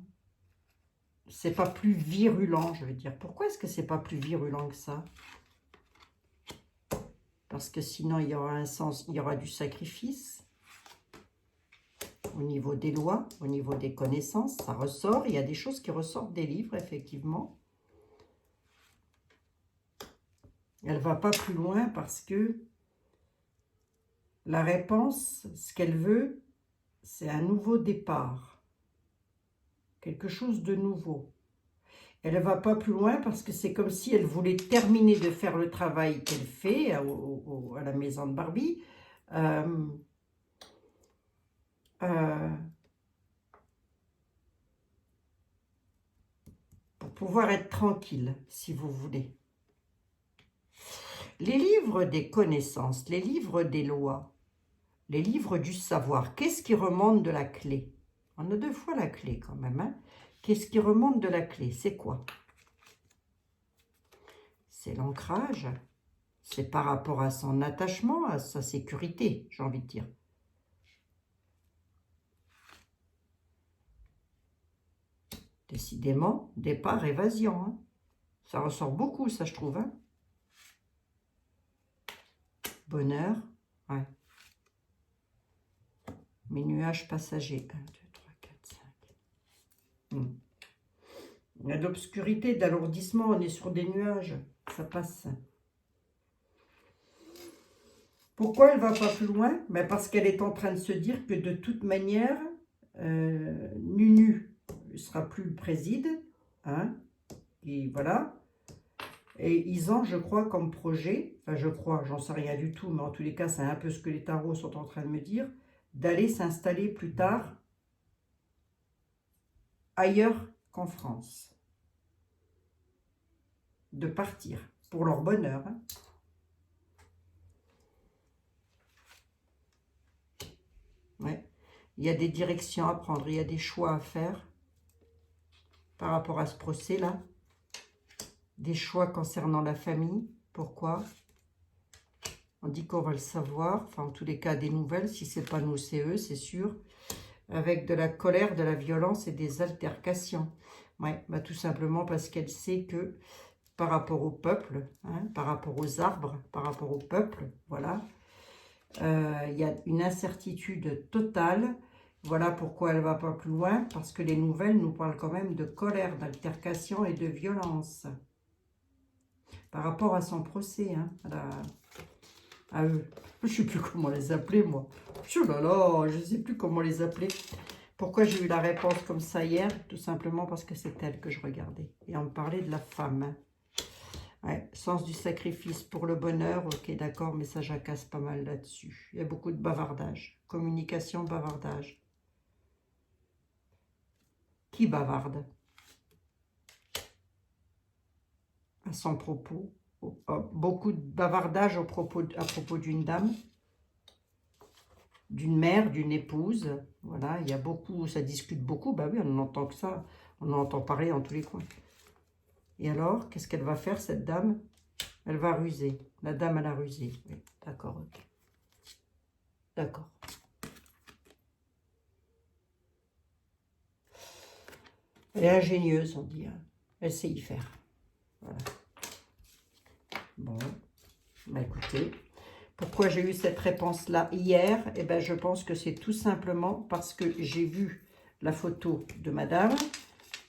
C'est pas plus virulent, je veux dire. Pourquoi est-ce que c'est pas plus virulent que ça? Parce que sinon, il y aura un sens, il y aura du sacrifice. Au niveau des lois, au niveau des connaissances, ça ressort. Il y a des choses qui ressortent des livres, effectivement. Elle va pas plus loin parce que la réponse, ce qu'elle veut, c'est un nouveau départ. Quelque chose de nouveau. Elle ne va pas plus loin parce que c'est comme si elle voulait terminer de faire le travail qu'elle fait à la maison de Barbie. Pour pouvoir être tranquille, si vous voulez. Les livres des connaissances, les livres des lois, les livres du savoir, qu'est-ce qui remonte de la clé? On a deux fois la clé quand même. Hein. Qu'est-ce qui remonte de la clé? C'est quoi? C'est l'ancrage. C'est par rapport à son attachement, à sa sécurité, j'ai envie de dire. Décidément, départ, évasion. Hein. Ça ressort beaucoup, ça, je trouve. Hein. Bonheur. Ouais. Mes nuages passagers. 1, 2, 3, 4, 5. Il y a de l'obscurité, de l'alourdissement. On est sur des nuages. Ça passe. Pourquoi elle ne va pas plus loin? Ben parce qu'elle est en train de se dire que de toute manière, Nunu ne sera plus le préside. Hein, et voilà. Et ils ont, je crois, comme projet, enfin je crois, j'en sais rien du tout, mais en tous les cas, c'est un peu ce que les tarots sont en train de me dire, d'aller s'installer plus tard ailleurs qu'en France. De partir, pour leur bonheur. Hein. Ouais. Il y a des directions à prendre, il y a des choix à faire par rapport à ce procès-là. Des choix concernant la famille. Pourquoi? On dit qu'on va le savoir. Enfin, en tous les cas, des nouvelles. Si ce n'est pas nous, c'est eux, c'est sûr. Avec de la colère, de la violence et des altercations. Ouais, bah, tout simplement parce qu'elle sait que par rapport au peuple, hein, par rapport aux arbres, par rapport au peuple, voilà, il y a une incertitude totale. Voilà pourquoi elle ne va pas plus loin. Parce que les nouvelles nous parlent quand même de colère, d'altercation et de violence. Par rapport à son procès, hein, à eux. Je ne sais plus comment les appeler, moi. Oh là là, je ne sais plus comment les appeler. Pourquoi j'ai eu la réponse comme ça hier? Tout simplement parce que c'est elle que je regardais. Et on me parlait de la femme. Ouais, sens du sacrifice pour le bonheur. Ok, d'accord, mais ça jacasse pas mal là-dessus. Il y a beaucoup de bavardage. Communication, bavardage. Qui bavarde? À son propos. Beaucoup de bavardage à propos d'une dame, d'une mère, d'une épouse. Voilà, il y a beaucoup, ça discute beaucoup. Bah oui, on n'entend que ça. On en entend parler dans tous les coins. Et alors, qu'est-ce qu'elle va faire, cette dame? Elle va ruser. La dame, elle a rusé. Oui, d'accord, ok. D'accord. Elle est ingénieuse, on dit. Hein. Elle sait y faire. Voilà. Bon, bah écoutez, pourquoi j'ai eu cette réponse-là hier? Eh bien, je pense que c'est tout simplement parce que j'ai vu la photo de madame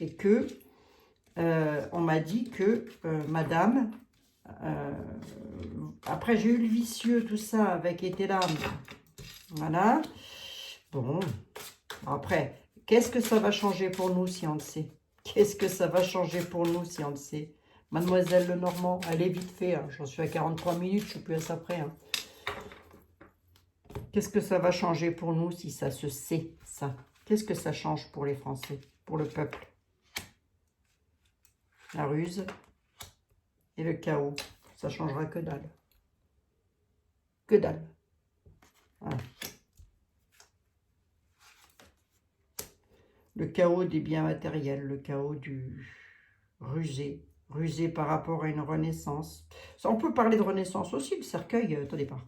et que on m'a dit que madame, après j'ai eu le vicieux, tout ça, avec été là. Voilà. Bon, après, qu'est-ce que ça va changer pour nous si on le sait? Qu'est-ce que ça va changer pour nous si on le sait? Mademoiselle Lenormand, elle est vite fait. Hein. J'en suis à 43 minutes, je suis plus à ça près. Hein. Qu'est-ce que ça va changer pour nous si ça se sait, ça? Qu'est-ce que ça change pour les Français, pour le peuple? La ruse et le chaos. Ça changera que dalle. Que dalle. Voilà. Le chaos des biens matériels, le chaos du rusé. Rusé par rapport à une renaissance. Ça, on peut parler de renaissance aussi, le cercueil, attendez pas.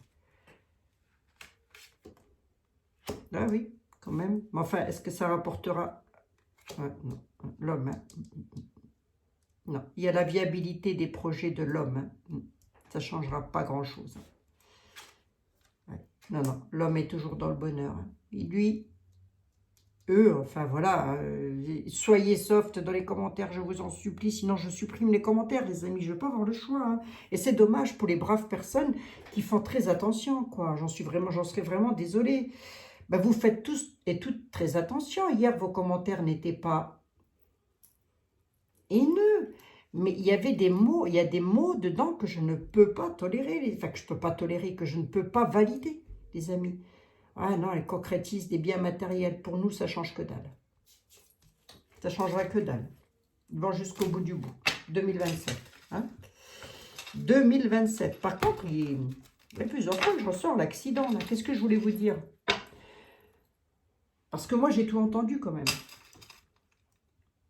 Ah oui, quand même. Mais enfin, est-ce que ça rapportera... non, l'homme. Hein. Non, il y a la viabilité des projets de l'homme. Hein. Ça ne changera pas grand-chose. Ouais. Non, non, l'homme est toujours dans le bonheur. Hein. Et lui, eux, enfin voilà, soyez soft dans les commentaires, je vous en supplie, sinon je supprime les commentaires, les amis, je ne veux pas avoir le choix. Hein. Et c'est dommage pour les braves personnes qui font très attention, quoi. J'en serais vraiment désolée. Ben, vous faites tous et toutes très attention. Hier, vos commentaires n'étaient pas haineux, mais il y avait des mots, il y a des mots dedans que je ne peux pas tolérer, enfin que je ne peux pas tolérer, que je ne peux pas valider, les amis. Ah non, elle concrétise des biens matériels. Pour nous, ça change que dalle. Ça changera que dalle. Ils vont jusqu'au bout du bout. 2027. Hein 2027. Par contre, il y a plusieurs fois que je ressors l'accident. Qu'est-ce que je voulais vous dire? Parce que moi, j'ai tout entendu quand même.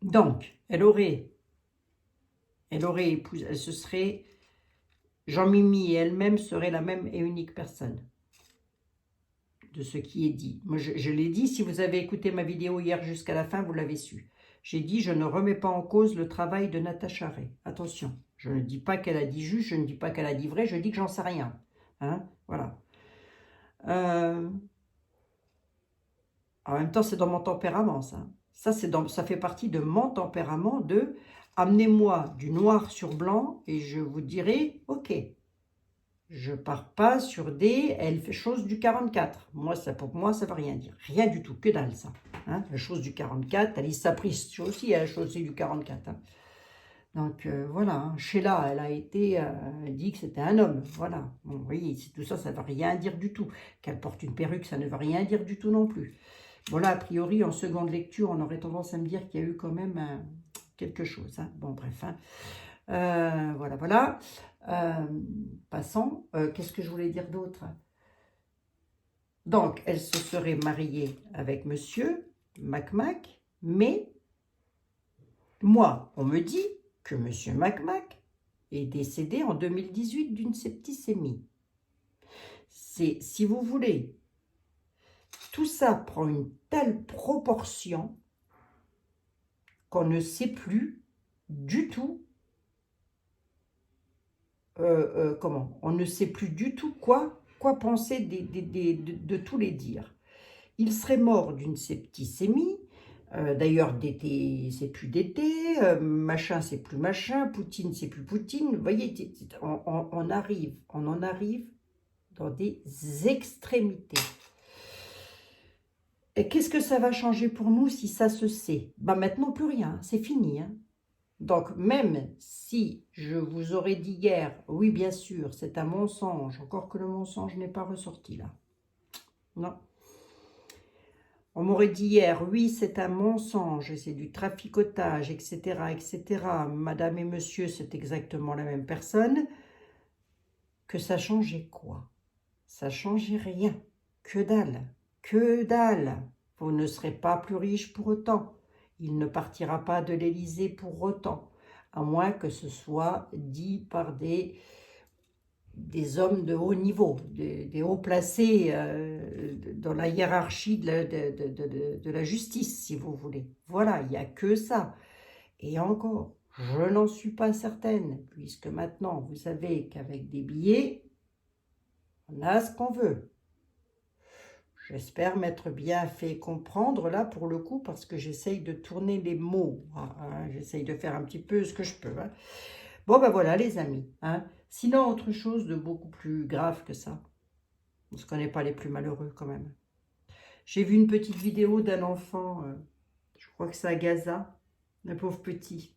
Donc, elle aurait épousé, elle se serait, Jean-Mimi et elle-même seraient la même et unique personne, de ce qui est dit. Moi, je l'ai dit, si vous avez écouté ma vidéo hier jusqu'à la fin, vous l'avez su. J'ai dit, je ne remets pas en cause le travail de Natacha Ray. Attention, je ne dis pas qu'elle a dit juste, je ne dis pas qu'elle a dit vrai, je dis que j'en sais rien. Hein, voilà. En même temps, c'est dans mon tempérament, ça. Ça fait partie de mon tempérament de amenez-moi du noir sur blanc et je vous dirai, ok, je pars pas sur des elle fait chose du 44. Pour moi, ça ne veut rien dire. Rien du tout, que dalle ça. Hein, la chose du 44, Alice Sapris aussi, elle a chose du 44. Hein. Donc voilà, hein. Sheila, elle a été dit que c'était un homme. Voilà, bon, vous voyez, tout ça, ça ne veut rien dire du tout. Qu'elle porte une perruque, ça ne veut rien dire du tout non plus. Bon là, a priori, en seconde lecture, on aurait tendance à me dire qu'il y a eu quand même quelque chose. Hein. Bon, bref. Hein. Voilà, voilà. Passons. Qu'est-ce que je voulais dire d'autre? Donc, elle se serait mariée avec monsieur Mac-Mac, mais moi, on me dit que monsieur Mac-Mac est décédé en 2018 d'une septicémie. C'est, si vous voulez, tout ça prend une telle proportion qu'on ne sait plus du tout comment, on ne sait plus du tout quoi penser de tous les dires. Il serait mort d'une septicémie, d'ailleurs d'été, c'est plus d'été, machin, c'est plus machin, Poutine, c'est plus Poutine. Vous voyez, on en arrive dans des extrémités. Et qu'est-ce que ça va changer pour nous si ça se sait? Ben maintenant, plus rien, c'est fini. Hein. Donc, même si je vous aurais dit hier, oui, bien sûr, c'est un mensonge, encore que le mensonge n'est pas ressorti là. Non. On m'aurait dit hier, oui, c'est un mensonge, c'est du traficotage, etc., etc. Madame et monsieur, c'est exactement la même personne. Que ça changeait quoi? Ça changeait rien. Que dalle. Que dalle. Vous ne serez pas plus riche pour autant. Il ne partira pas de l'Élysée pour autant, à moins que ce soit dit par des hommes de haut niveau, des hauts placés dans la hiérarchie de la justice, si vous voulez. Voilà, il n'y a que ça. Et encore, je n'en suis pas certaine, puisque maintenant, vous savez qu'avec des billets, on a ce qu'on veut. J'espère m'être bien fait comprendre là pour le coup parce que j'essaye de tourner les mots. Hein, j'essaye de faire un petit peu ce que je peux. Hein. Bon ben voilà les amis. Hein. Sinon autre chose de beaucoup plus grave que ça. On ne se connaît pas les plus malheureux quand même. J'ai vu une petite vidéo d'un enfant, je crois que c'est à Gaza, un pauvre petit.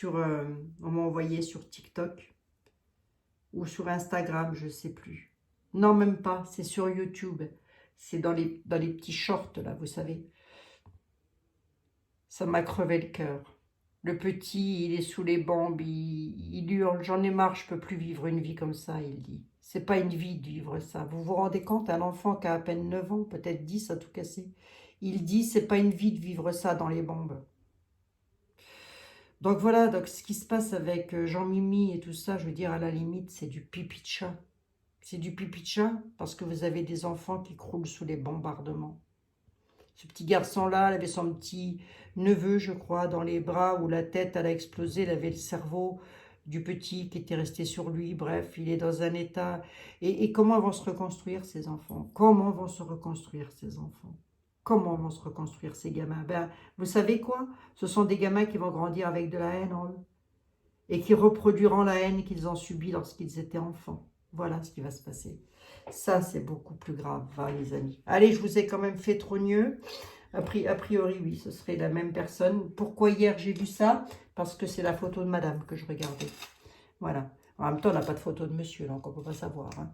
On m'a envoyé sur TikTok ou sur Instagram, je ne sais plus. Non même pas, c'est sur YouTube. C'est dans les petits shorts, là, vous savez. Ça m'a crevé le cœur. Le petit, il est sous les bombes, il hurle. J'en ai marre, je ne peux plus vivre une vie comme ça, il dit. C'est pas une vie de vivre ça. Vous vous rendez compte, un enfant qui a à peine 9 ans, peut-être 10 à tout casser. Il dit, c'est pas une vie de vivre ça dans les bombes. Donc voilà, donc ce qui se passe avec Jean-Mimi et tout ça, je veux dire, à la limite, c'est du pipi de chat. C'est du pipi de chat parce que vous avez des enfants qui croulent sous les bombardements. Ce petit garçon-là, il avait son petit neveu, je crois, dans les bras où la tête, elle a explosé. Il avait le cerveau du petit qui était resté sur lui. Bref, il est dans un état. Et comment vont se reconstruire ces enfants? Comment vont se reconstruire ces enfants? Comment vont se reconstruire ces gamins? Ben, vous savez quoi? Ce sont des gamins qui vont grandir avec de la haine en eux et qui reproduiront la haine qu'ils ont subie lorsqu'ils étaient enfants. Voilà ce qui va se passer. Ça, c'est beaucoup plus grave, hein, les amis. Allez, je vous ai quand même fait trop mieux. A priori, oui, ce serait la même personne. Pourquoi hier j'ai vu ça? Parce que c'est la photo de madame que je regardais. Voilà. En même temps, on n'a pas de photo de monsieur, donc on ne peut pas savoir. Hein.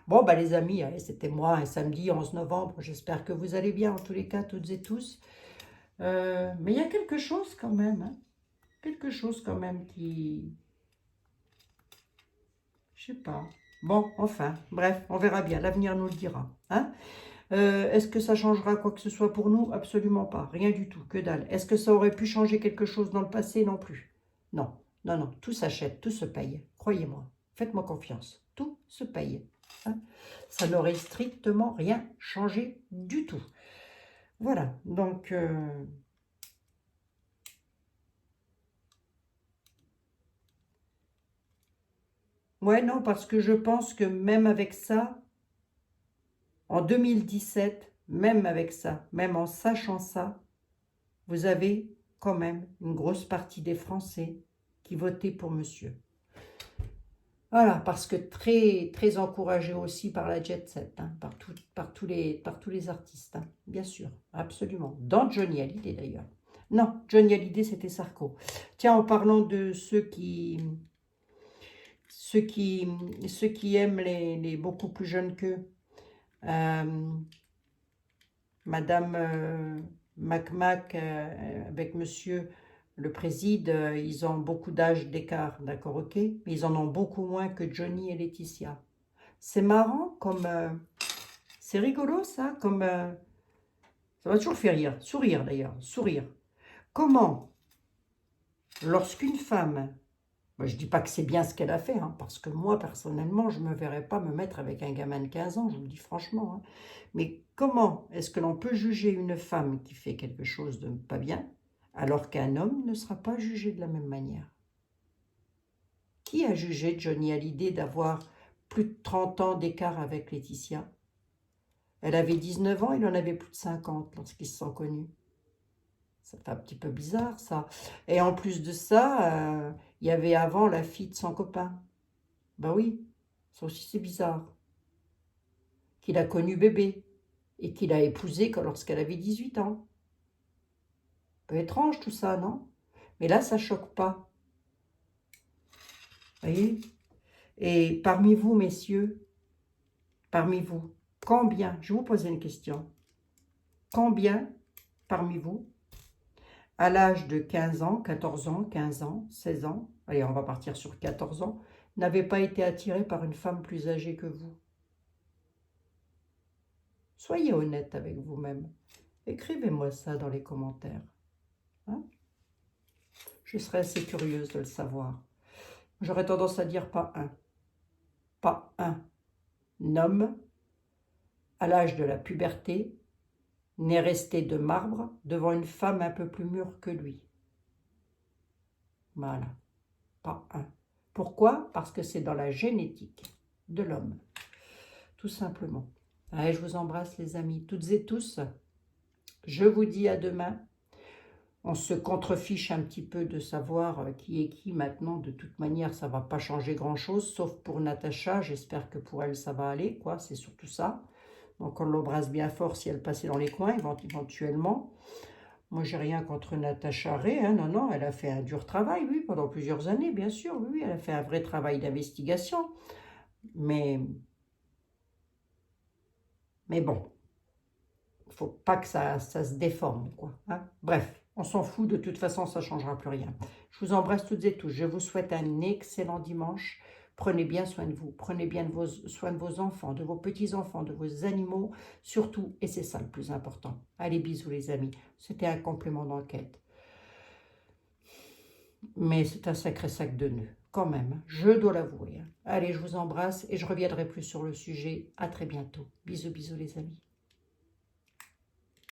Bon, bah les amis, c'était moi un samedi 11 novembre. J'espère que vous allez bien, en tous les cas, toutes et tous. Mais il y a quelque chose quand même. Hein. Quelque chose quand même qui... Je sais pas. Bon, enfin, bref, on verra bien. L'avenir nous le dira. Hein. Est-ce que ça changera quoi que ce soit pour nous? Absolument pas. Rien du tout. Que dalle. Est-ce que ça aurait pu changer quelque chose dans le passé? Non plus. Non. Non, non. Tout s'achète. Tout se paye. Croyez-moi. Faites-moi confiance. Tout se paye. Hein, ça n'aurait strictement rien changé du tout. Voilà. Donc... ouais, non, parce que je pense que même avec ça, en 2017, même avec ça, même en sachant ça, vous avez quand même une grosse partie des Français qui votaient pour monsieur. Voilà, parce que très, très encouragé aussi par la jet set, hein, par tous les artistes, hein, bien sûr, absolument. Dans Johnny Hallyday d'ailleurs. Non, Johnny Hallyday c'était Sarko. Tiens, en parlant de ceux qui aiment les beaucoup plus jeunes qu'eux, Madame Mac avec Monsieur le Préside, ils ont beaucoup d'âge d'écart, d'accord, ok? Mais ils en ont beaucoup moins que Johnny et Laetitia. C'est marrant, comme... c'est rigolo, ça, comme... ça m'a toujours fait rire, sourire d'ailleurs, sourire. Comment, lorsqu'une femme... Moi, je ne dis pas que c'est bien ce qu'elle a fait, hein, parce que moi, personnellement, je ne me verrais pas me mettre avec un gamin de 15 ans, je vous le dis franchement. Hein. Mais comment est-ce que l'on peut juger une femme qui fait quelque chose de pas bien, alors qu'un homme ne sera pas jugé de la même manière? Qui a jugé Johnny Hallyday d'avoir plus de 30 ans d'écart avec Laetitia? Elle avait 19 ans, il en avait plus de 50 lorsqu'ils se sont connus. Ça fait un petit peu bizarre, ça. Et en plus de ça, il y avait avant la fille de son copain. Ben oui, ça aussi c'est bizarre. Qu'il a connu bébé et qu'il a épousé lorsqu'elle avait 18 ans. Un peu étrange tout ça, non? Mais là, ça choque pas. Vous voyez? Et parmi vous, messieurs, parmi vous, combien, je vais vous poser une question, combien parmi vous, à l'âge de 15 ans, 14 ans, 15 ans, 16 ans, allez, on va partir sur 14 ans, n'avait pas été attiré par une femme plus âgée que vous? Soyez honnête avec vous-même. Écrivez-moi ça dans les commentaires. Hein? Je serais assez curieuse de le savoir. J'aurais tendance à dire pas un. Pas un homme, à l'âge de la puberté, n'est resté de marbre devant une femme un peu plus mûre que lui. Voilà. Pas un. Pourquoi? Parce que c'est dans la génétique de l'homme. Tout simplement. Allez, je vous embrasse les amis, toutes et tous. Je vous dis à demain. On se contrefiche un petit peu de savoir qui est qui maintenant. De toute manière, ça ne va pas changer grand-chose, sauf pour Natacha. J'espère que pour elle, ça va aller, quoi. C'est surtout ça. Donc, on l'embrasse bien fort si elle passait dans les coins, éventuellement. Moi, j'ai rien contre Natacha Ray. Hein. Non, non, elle a fait un dur travail, oui, pendant plusieurs années, bien sûr. Oui, elle a fait un vrai travail d'investigation. Mais bon, il ne faut pas que ça se déforme, quoi. Hein. Bref. On s'en fout, de toute façon, ça ne changera plus rien. Je vous embrasse toutes et tous. Je vous souhaite un excellent dimanche. Prenez bien soin de vous. Prenez bien soin de vos enfants, de vos petits-enfants, de vos animaux, surtout. Et c'est ça le plus important. Allez, bisous les amis. C'était un complément d'enquête. Mais c'est un sacré sac de nœuds, quand même. Je dois l'avouer. Allez, je vous embrasse et je reviendrai plus sur le sujet. À très bientôt. Bisous, bisous les amis.